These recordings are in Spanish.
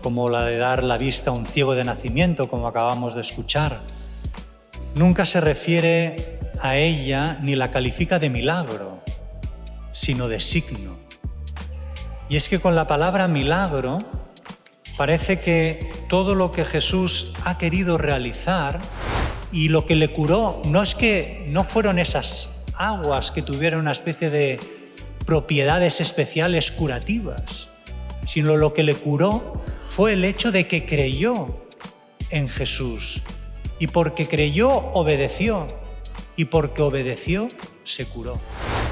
como la de dar la vista a un ciego de nacimiento, como acabamos de escuchar, nunca se refiere a ella ni la califica de milagro, sino de signo. Y es que con la palabra milagro parece que todo lo que Jesús ha querido realizar y lo que le curó no fueron esas aguas que tuvieran una especie de propiedades especiales curativas, sino lo que le curó fue el hecho de que creyó en Jesús. Y porque creyó, obedeció. Y porque obedeció, se curó.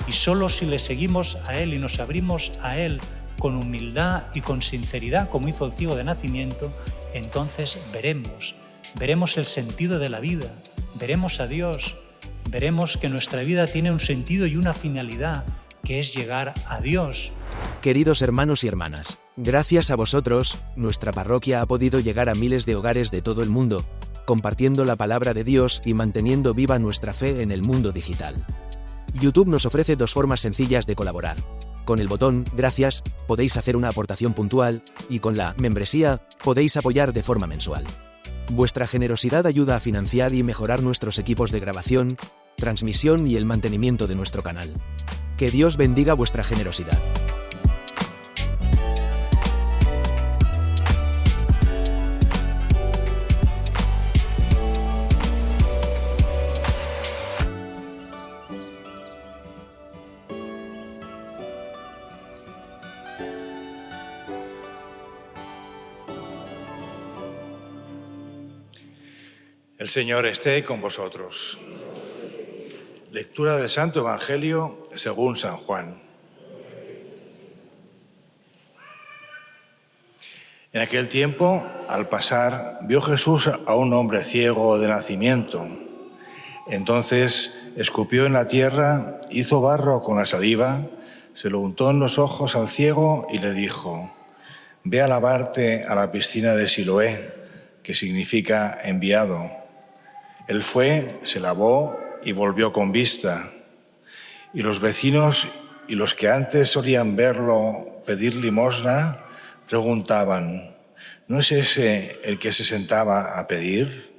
Y solo si le seguimos a Él y nos abrimos a Él con humildad y con sinceridad, como hizo el ciego de nacimiento, entonces veremos el sentido de la vida, veremos a Dios, veremos que nuestra vida tiene un sentido y una finalidad, que es llegar a Dios. Queridos hermanos y hermanas, gracias a vosotros, nuestra parroquia ha podido llegar a miles de hogares de todo el mundo, compartiendo la palabra de Dios y manteniendo viva nuestra fe en el mundo digital. YouTube nos ofrece dos formas sencillas de colaborar. Con el botón Gracias podéis hacer una aportación puntual y con la membresía podéis apoyar de forma mensual. Vuestra generosidad ayuda a financiar y mejorar nuestros equipos de grabación, transmisión y el mantenimiento de nuestro canal. Que Dios bendiga vuestra generosidad. El Señor esté con vosotros. Lectura del Santo Evangelio según San Juan. En aquel tiempo, al pasar, vio Jesús a un hombre ciego de nacimiento. Entonces escupió en la tierra, hizo barro con la saliva, se lo untó en los ojos al ciego y le dijo: «Ve a lavarte a la piscina de Siloé», que significa enviado. Él fue, se lavó y volvió con vista. Y los vecinos y los que antes solían verlo pedir limosna preguntaban: ¿no es ese el que se sentaba a pedir?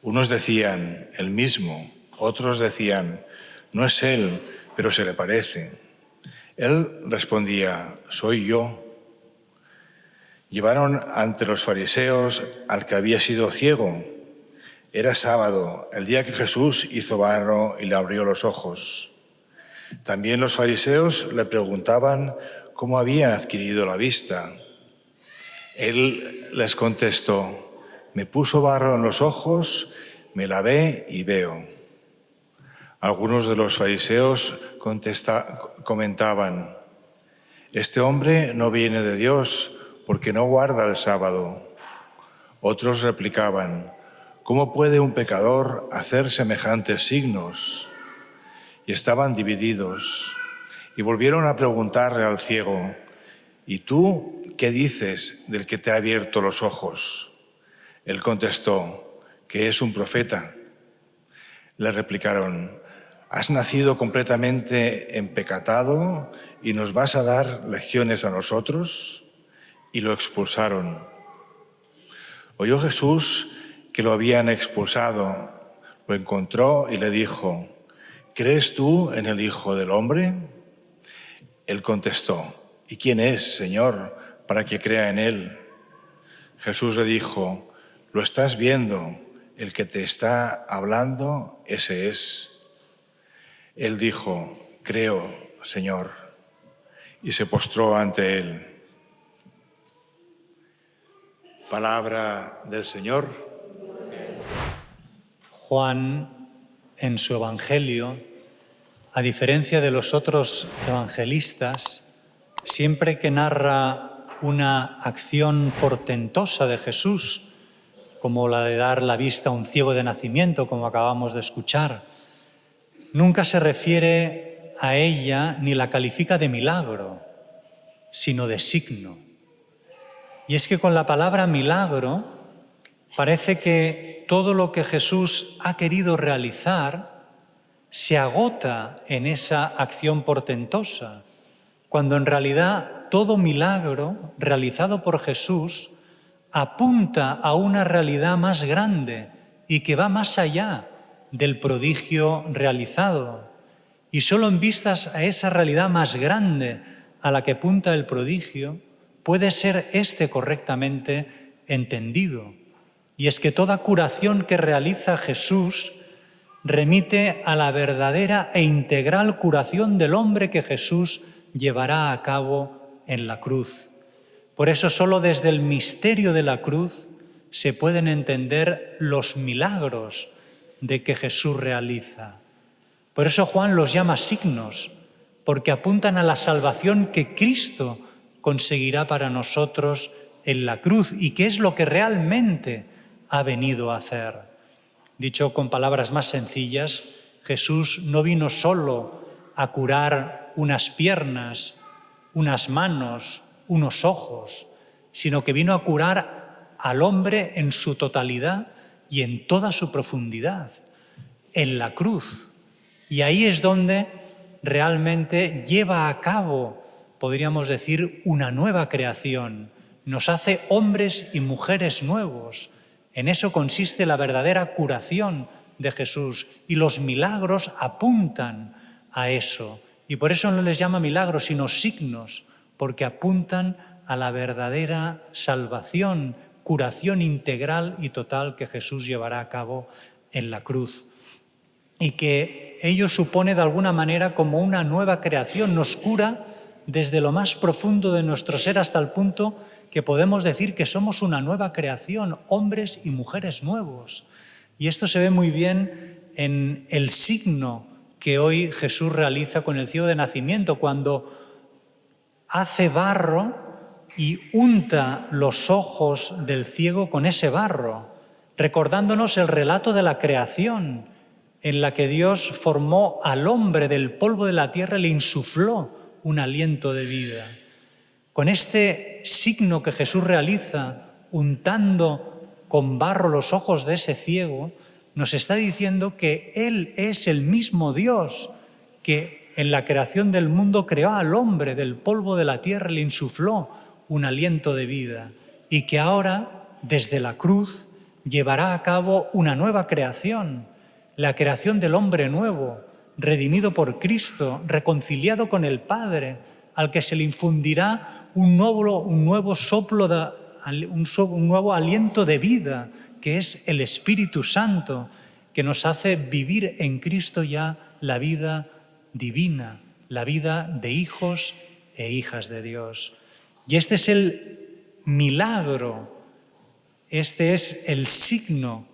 Unos decían: el mismo. Otros decían: no es él, pero se le parece. Él respondía: soy yo. Llevaron ante los fariseos al que había sido ciego. Era sábado, el día que Jesús hizo barro y le abrió los ojos. También los fariseos le preguntaban cómo había adquirido la vista. Él les contestó: me puso barro en los ojos, me lavé y veo. Algunos de los fariseos comentaban: este hombre no viene de Dios porque no guarda el sábado. Otros replicaban: ¿cómo puede un pecador hacer semejantes signos? Y estaban divididos. Y volvieron a preguntarle al ciego: ¿y tú qué dices del que te ha abierto los ojos? Él contestó: que es un profeta. Le replicaron: ¿has nacido completamente empecatado y nos vas a dar lecciones a nosotros? Y lo expulsaron. Oyó Jesús que lo habían expulsado, lo encontró y le dijo: ¿crees tú en el Hijo del Hombre? Él contestó: ¿y quién es, Señor, para que crea en él? Jesús le dijo: lo estás viendo, el que te está hablando, ese es. Él dijo: creo, Señor, y se postró ante él. Palabra del Señor. Juan, en su Evangelio, a diferencia de los otros evangelistas, siempre que narra una acción portentosa de Jesús, como la de dar la vista a un ciego de nacimiento, como acabamos de escuchar, nunca se refiere a ella ni la califica de milagro, sino de signo. Y es que con la palabra milagro parece que todo lo que Jesús ha querido realizar se agota en esa acción portentosa, cuando en realidad todo milagro realizado por Jesús apunta a una realidad más grande y que va más allá del prodigio realizado. Y solo en vistas a esa realidad más grande a la que apunta el prodigio, puede ser correctamente entendido. Y es que toda curación que realiza Jesús remite a la verdadera e integral curación del hombre que Jesús llevará a cabo en la cruz. Por eso solo desde el misterio de la cruz se pueden entender los milagros de que Jesús realiza. Por eso Juan los llama signos, porque apuntan a la salvación que Cristo conseguirá para nosotros en la cruz y que es lo que realmente ha venido a hacer. Dicho con palabras más sencillas, Jesús no vino solo a curar unas piernas, unas manos, unos ojos, sino que vino a curar al hombre en su totalidad y en toda su profundidad, en la cruz. Y ahí es donde realmente lleva a cabo, podríamos decir, una nueva creación. Nos hace hombres y mujeres nuevos. En eso consiste la verdadera curación de Jesús y los milagros apuntan a eso. Y por eso no les llama milagros, sino signos, porque apuntan a la verdadera salvación, curación integral y total que Jesús llevará a cabo en la cruz. Y que ello supone de alguna manera como una nueva creación, nos cura desde lo más profundo de nuestro ser hasta el punto que podemos decir que somos una nueva creación, hombres y mujeres nuevos. Y esto se ve muy bien en el signo que hoy Jesús realiza con el ciego de nacimiento, cuando hace barro y unta los ojos del ciego con ese barro, recordándonos el relato de la creación, en la que Dios formó al hombre del polvo de la tierra y le insufló un aliento de vida. Con este signo que Jesús realiza, untando con barro los ojos de ese ciego, nos está diciendo que Él es el mismo Dios que en la creación del mundo creó al hombre del polvo de la tierra y le insufló un aliento de vida, y que ahora, desde la cruz, llevará a cabo una nueva creación, la creación del hombre nuevo, redimido por Cristo, reconciliado con el Padre, al que se le infundirá un nuevo soplo, un nuevo aliento de vida, que es el Espíritu Santo, que nos hace vivir en Cristo ya la vida divina, la vida de hijos e hijas de Dios. Y este es el milagro, este es el signo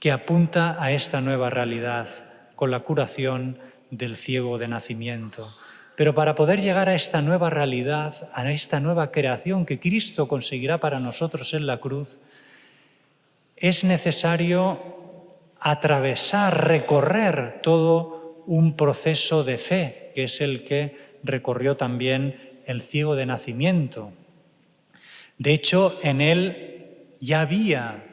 que apunta a esta nueva realidad con la curación del ciego de nacimiento. Pero para poder llegar a esta nueva realidad, a esta nueva creación que Cristo conseguirá para nosotros en la cruz, es necesario atravesar, recorrer todo un proceso de fe, que es el que recorrió también el ciego de nacimiento. De hecho, en él ya había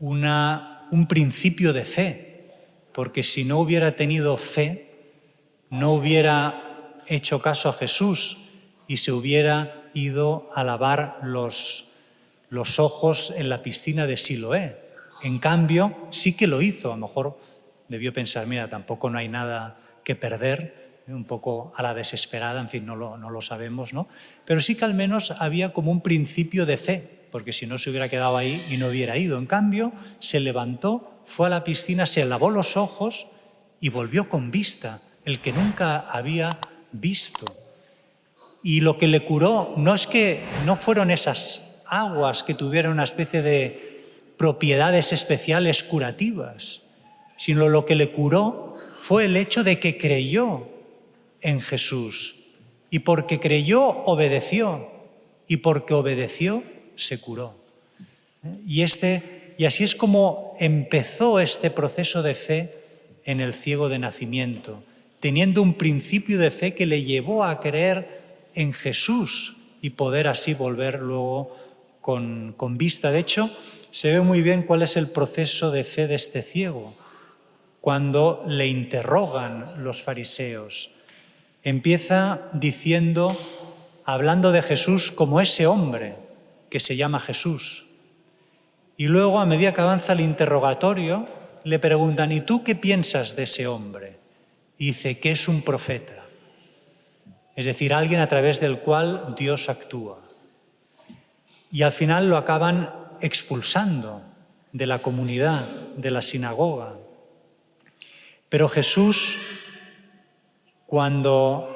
un principio de fe, porque si no hubiera tenido fe, no hubiera hecho caso a Jesús y se hubiera ido a lavar los ojos en la piscina de Siloé. En cambio, sí que lo hizo. A lo mejor debió pensar, mira, tampoco no hay nada que perder, un poco a la desesperada, en fin, no lo sabemos, ¿no? Pero sí que al menos había como un principio de fe, porque si no se hubiera quedado ahí y no hubiera ido. En cambio, se levantó, fue a la piscina, se lavó los ojos y volvió con vista, el que nunca había visto. Y lo que le curó no es que no fueron esas aguas que tuvieran una especie de propiedades especiales curativas, sino lo que le curó fue el hecho de que creyó en Jesús. Y porque creyó, obedeció. Y porque obedeció, se curó. Y así es como empezó este proceso de fe en el ciego de nacimiento, teniendo un principio de fe que le llevó a creer en Jesús y poder así volver luego con vista. De hecho, se ve muy bien cuál es el proceso de fe de este ciego. Cuando le interrogan los fariseos, empieza diciendo hablando de Jesús como ese hombre que se llama Jesús. Y luego, a medida que avanza el interrogatorio, le preguntan, ¿y tú qué piensas de ese hombre? Y dice que es un profeta, es decir, alguien a través del cual Dios actúa. Y al final lo acaban expulsando de la comunidad, de la sinagoga. Pero Jesús, cuando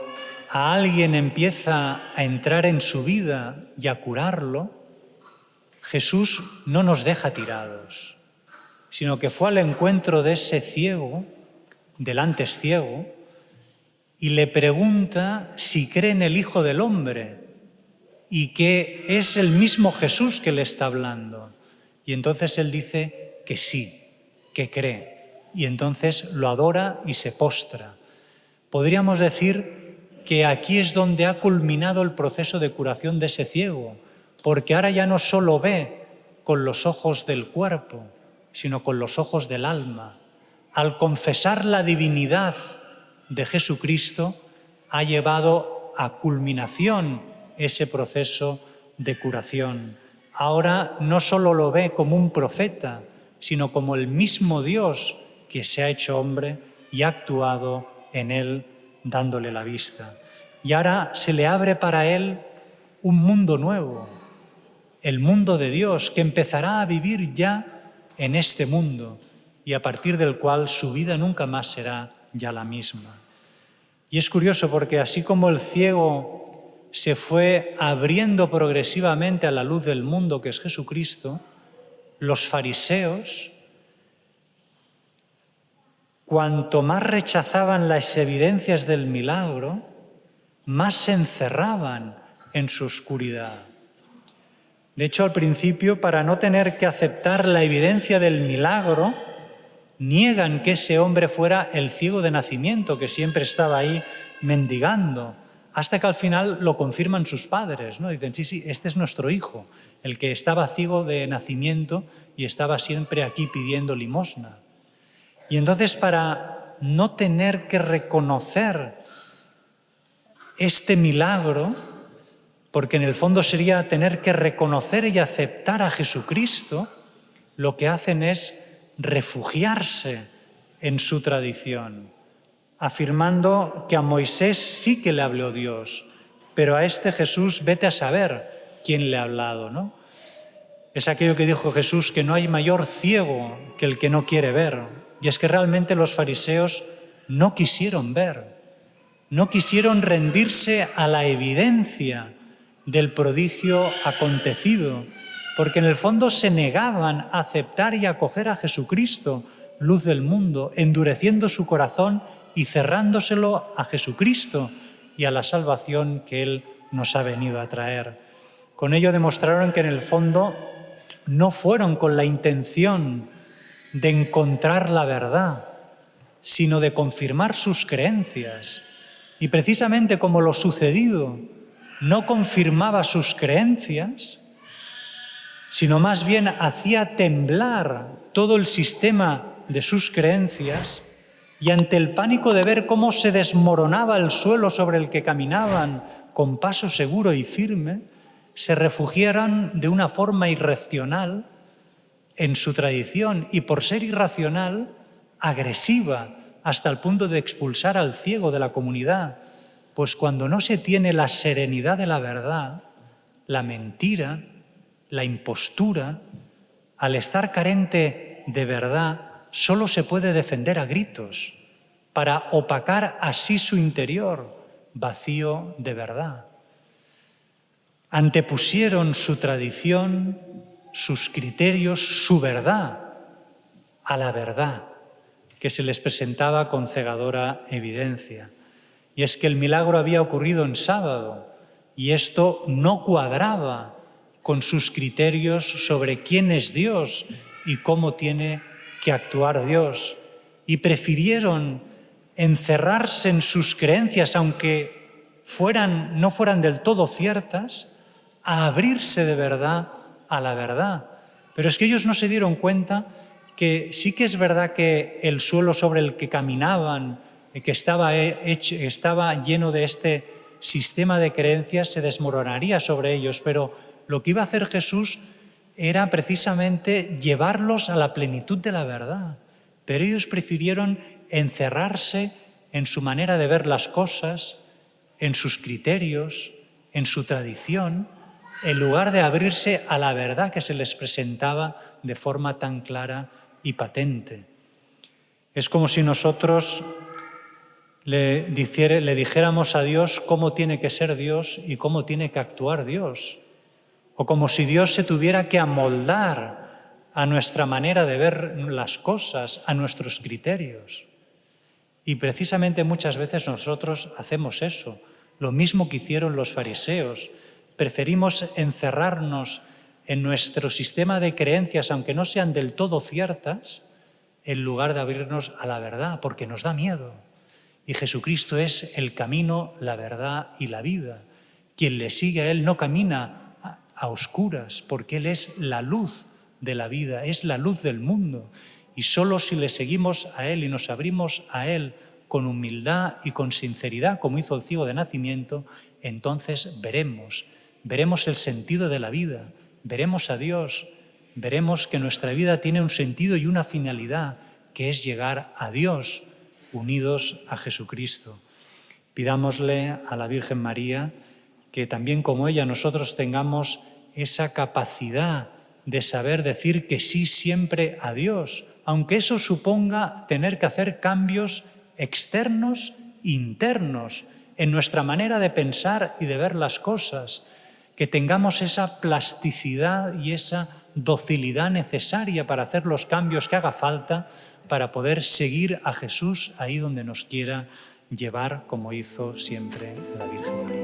a alguien empieza a entrar en su vida y a curarlo, Jesús no nos deja tirados, sino que fue al encuentro de ese ciego, del antes ciego, y le pregunta si cree en el Hijo del Hombre y que es el mismo Jesús que le está hablando. Y entonces él dice que sí, que cree. Y entonces lo adora y se postra. Podríamos decir que aquí es donde ha culminado el proceso de curación de ese ciego, porque ahora ya no solo ve con los ojos del cuerpo, sino con los ojos del alma. Al confesar la divinidad de Jesucristo, ha llevado a culminación ese proceso de curación. Ahora no solo lo ve como un profeta, sino como el mismo Dios que se ha hecho hombre y ha actuado en él dándole la vista. Y ahora se le abre para él un mundo nuevo, el mundo de Dios, que empezará a vivir ya en este mundo y a partir del cual su vida nunca más será ya la misma. Y es curioso porque así como el ciego se fue abriendo progresivamente a la luz del mundo que es Jesucristo, los fariseos, cuanto más rechazaban las evidencias del milagro, más se encerraban en su oscuridad. De hecho, al principio, para no tener que aceptar la evidencia del milagro, niegan que ese hombre fuera el ciego de nacimiento, que siempre estaba ahí mendigando, hasta que al final lo confirman sus padres, ¿no? Dicen, sí, este es nuestro hijo, el que estaba ciego de nacimiento y estaba siempre aquí pidiendo limosna. Y entonces, para no tener que reconocer este milagro, porque en el fondo sería tener que reconocer y aceptar a Jesucristo, lo que hacen es refugiarse en su tradición, afirmando que a Moisés sí que le habló Dios, pero a este Jesús vete a saber quién le ha hablado, ¿no? Es aquello que dijo Jesús, que no hay mayor ciego que el que no quiere ver. Y es que realmente los fariseos no quisieron ver, no quisieron rendirse a la evidencia del prodigio acontecido, porque en el fondo se negaban a aceptar y acoger a Jesucristo, luz del mundo, endureciendo su corazón y cerrándoselo a Jesucristo y a la salvación que Él nos ha venido a traer. Con ello demostraron que en el fondo no fueron con la intención de encontrar la verdad, sino de confirmar sus creencias. Y precisamente como lo sucedido no confirmaba sus creencias, sino más bien hacía temblar todo el sistema de sus creencias, y ante el pánico de ver cómo se desmoronaba el suelo sobre el que caminaban con paso seguro y firme, se refugiaron de una forma irracional en su tradición y, por ser irracional, agresiva, hasta el punto de expulsar al ciego de la comunidad. Pues cuando no se tiene la serenidad de la verdad, la mentira, la impostura, al estar carente de verdad, solo se puede defender a gritos para opacar así su interior, vacío de verdad. Antepusieron su tradición, sus criterios, su verdad, a la verdad que se les presentaba con cegadora evidencia. Y es que el milagro había ocurrido en sábado y esto no cuadraba con sus criterios sobre quién es Dios y cómo tiene que actuar Dios. Y prefirieron encerrarse en sus creencias, aunque no fueran del todo ciertas, a abrirse de verdad a la verdad. Pero es que ellos no se dieron cuenta que sí que es verdad que el suelo sobre el que caminaban, que estaba lleno de este sistema de creencias se desmoronaría sobre ellos, pero lo que iba a hacer Jesús era precisamente llevarlos a la plenitud de la verdad. Pero ellos prefirieron encerrarse en su manera de ver las cosas, en sus criterios, en su tradición, en lugar de abrirse a la verdad que se les presentaba de forma tan clara y patente. Es como si nosotros le dijéramos a Dios cómo tiene que ser Dios y cómo tiene que actuar Dios. O como si Dios se tuviera que amoldar a nuestra manera de ver las cosas, a nuestros criterios. Y precisamente muchas veces nosotros hacemos eso, lo mismo que hicieron los fariseos. Preferimos encerrarnos en nuestro sistema de creencias, aunque no sean del todo ciertas, en lugar de abrirnos a la verdad, porque nos da miedo. Y Jesucristo es el camino, la verdad y la vida. Quien le sigue a Él no camina a oscuras, porque Él es la luz de la vida, es la luz del mundo. Y solo si le seguimos a Él y nos abrimos a Él con humildad y con sinceridad, como hizo el ciego de nacimiento, entonces veremos el sentido de la vida, veremos a Dios, veremos que nuestra vida tiene un sentido y una finalidad, que es llegar a Dios, unidos a Jesucristo. Pidámosle a la Virgen María que también como ella nosotros tengamos esa capacidad de saber decir que sí siempre a Dios, aunque eso suponga tener que hacer cambios externos, internos, en nuestra manera de pensar y de ver las cosas, que tengamos esa plasticidad y esa docilidad necesaria para hacer los cambios que haga falta para poder seguir a Jesús ahí donde nos quiera llevar, como hizo siempre la Virgen María.